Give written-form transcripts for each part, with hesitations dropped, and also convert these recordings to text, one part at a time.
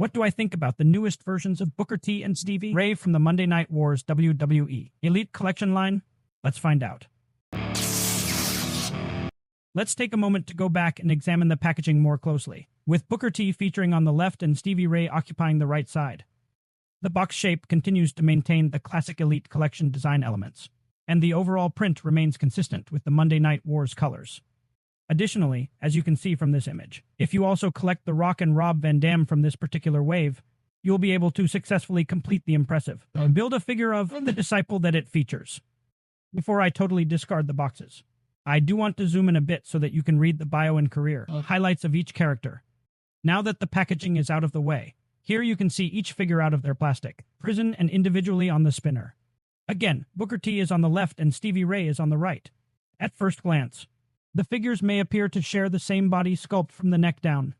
What do I think about the newest versions of Booker T and Stevie Ray from the Monday Night Wars WWE Elite Collection line? Let's find out. Let's take a moment to go back and examine the packaging more closely, with Booker T featuring on the left and Stevie Ray occupying the right side. The box shape continues to maintain the classic Elite Collection design elements, and the overall print remains consistent with the Monday Night Wars colors. Additionally, as you can see from this image, if you also collect the Rock and Rob Van Dam from this particular wave, you'll be able to successfully complete the impressive build a figure of the disciple that it features. Before I totally discard the boxes, I do want to zoom in a bit so that you can read the bio and career highlights of each character. Now that the packaging is out of the way, here you can see each figure out of their plastic prison and individually on the spinner. Again, Booker T is on the left and Stevie Ray is on the right. At first glance, the figures may appear to share the same body sculpt from the neck down,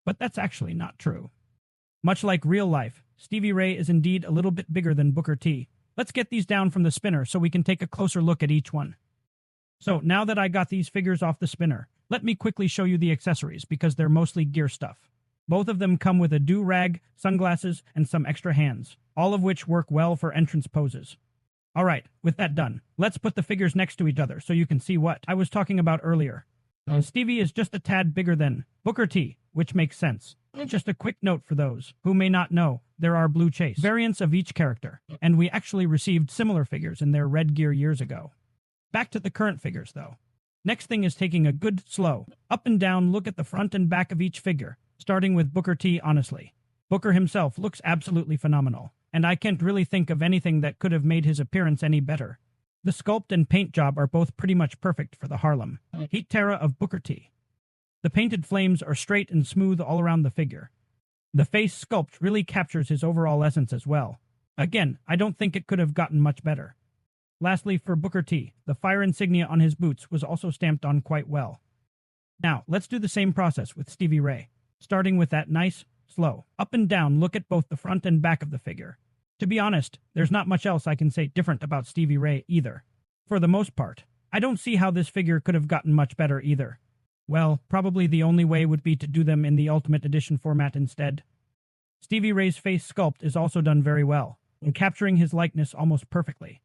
but that's actually not true. Much like real life, Stevie Ray is indeed a little bit bigger than Booker T. Let's get these down from the spinner so we can take a closer look at each one. So now that I got these figures off the spinner, let me quickly show you the accessories because they're mostly gear stuff. Both of them come with a do-rag, sunglasses, and some extra hands, all of which work well for entrance poses. Alright, with that done, let's put the figures next to each other so you can see what I was talking about earlier. Stevie is just a tad bigger than Booker T, which makes sense. Just a quick note for those who may not know, there are blue chase variants of each character, and we actually received similar figures in their red gear years ago. Back to the current figures though. Next thing is taking a good, slow, up and down look at the front and back of each figure, starting with Booker T. Honestly, Booker himself looks absolutely phenomenal, and I can't really think of anything that could have made his appearance any better. The sculpt and paint job are both pretty much perfect for the Harlem Heat Terra of Booker T. The painted flames are straight and smooth all around the figure. The face sculpt really captures his overall essence as well. Again, I don't think it could have gotten much better. Lastly, for Booker T, the fire insignia on his boots was also stamped on quite well. Now, let's do the same process with Stevie Ray, starting with that nice, slow, up and down look at both the front and back of the figure. To be honest, there's not much else I can say different about Stevie Ray either. For the most part, I don't see how this figure could have gotten much better either. Well, probably the only way would be to do them in the Ultimate Edition format instead. Stevie Ray's face sculpt is also done very well, in capturing his likeness almost perfectly.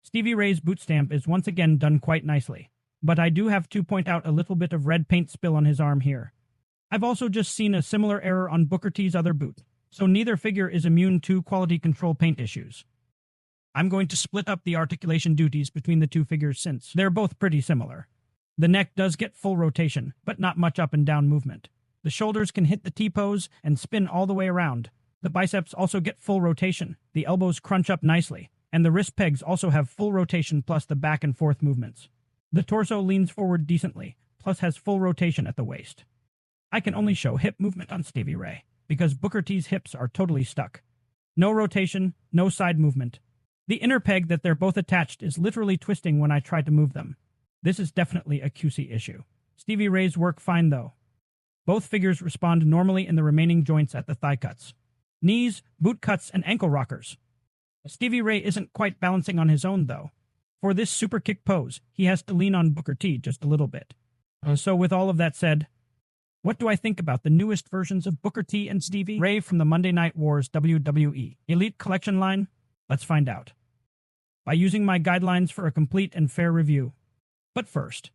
Stevie Ray's boot stamp is once again done quite nicely, but I do have to point out a little bit of red paint spill on his arm here. I've also just seen a similar error on Booker T's other boot, so neither figure is immune to quality control paint issues. I'm going to split up the articulation duties between the two figures since they're both pretty similar. The neck does get full rotation, but not much up and down movement. The shoulders can hit the T-pose and spin all the way around. The biceps also get full rotation, the elbows crunch up nicely, and the wrist pegs also have full rotation plus the back and forth movements. The torso leans forward decently, plus has full rotation at the waist. I can only show hip movement on Stevie Ray, because Booker T's hips are totally stuck. No rotation, no side movement. The inner peg that they're both attached is literally twisting when I try to move them. This is definitely a QC issue. Stevie Ray's work fine though. Both figures respond normally in the remaining joints at the thigh cuts, knees, boot cuts, and ankle rockers. Stevie Ray isn't quite balancing on his own though. For this super kick pose, he has to lean on Booker T just a little bit. So with all of that said, what do I think about the newest versions of Booker T and Stevie Ray from the Monday Night Wars WWE Elite Collection line? Let's find out by using my guidelines for a complete and fair review. But first,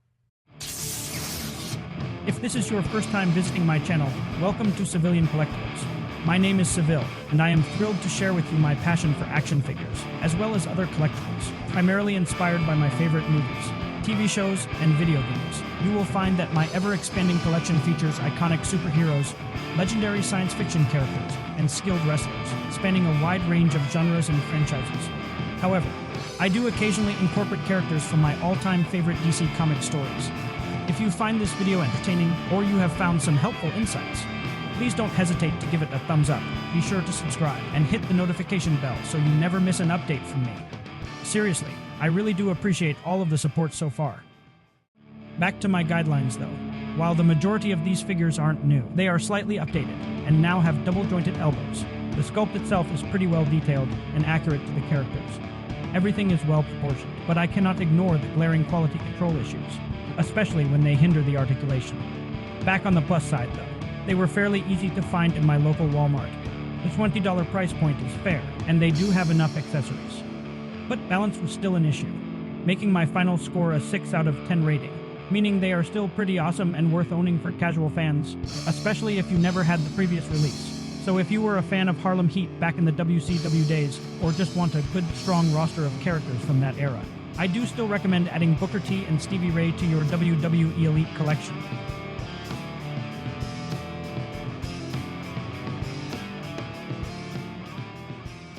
if this is your first time visiting my channel, welcome to Civilian Collectibles. My name is Seville, and I am thrilled to share with you my passion for action figures, as well as other collectibles, primarily inspired by my favorite movies, TV shows, and video games. You will find that my ever-expanding collection features iconic superheroes, legendary science fiction characters, and skilled wrestlers, spanning a wide range of genres and franchises. However, I do occasionally incorporate characters from my all-time favorite DC comic stories. If you find this video entertaining, or you have found some helpful insights, please don't hesitate to give it a thumbs up, be sure to subscribe, and hit the notification bell so you never miss an update from me. Seriously, I really do appreciate all of the support so far. Back to my guidelines though. While the majority of these figures aren't new, they are slightly updated, and now have double-jointed elbows. The sculpt itself is pretty well detailed and accurate to the characters. Everything is well proportioned, but I cannot ignore the glaring quality control issues, especially when they hinder the articulation. Back on the plus side though, they were fairly easy to find in my local Walmart, The $20 price point is fair, and they do have enough accessories. But balance was still an issue, making my final score a 6 out of 10 rating, meaning they are still pretty awesome and worth owning for casual fans, especially if you never had the previous release. So if you were a fan of Harlem Heat back in the WCW days, or just want a good, strong roster of characters from that era, I do still recommend adding Booker T and Stevie Ray to your WWE Elite collection.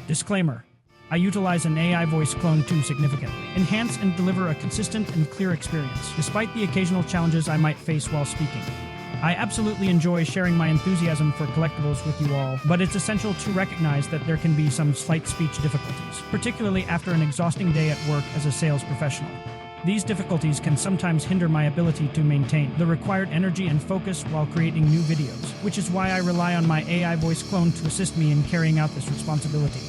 Disclaimer: I utilize an AI voice clone to significantly enhance and deliver a consistent and clear experience, despite the occasional challenges I might face while speaking. I absolutely enjoy sharing my enthusiasm for collectibles with you all, but it's essential to recognize that there can be some slight speech difficulties, particularly after an exhausting day at work as a sales professional. These difficulties can sometimes hinder my ability to maintain the required energy and focus while creating new videos, which is why I rely on my AI voice clone to assist me in carrying out this responsibility.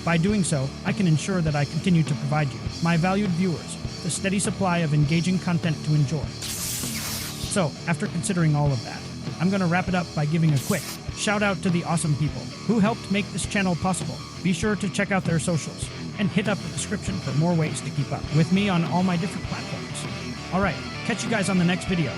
By doing so, I can ensure that I continue to provide you, my valued viewers, the steady supply of engaging content to enjoy. So, after considering all of that, I'm going to wrap it up by giving a quick shout out to the awesome people who helped make this channel possible. Be sure to check out their socials and hit up the description for more ways to keep up with me on all my different platforms. Alright, catch you guys on the next video.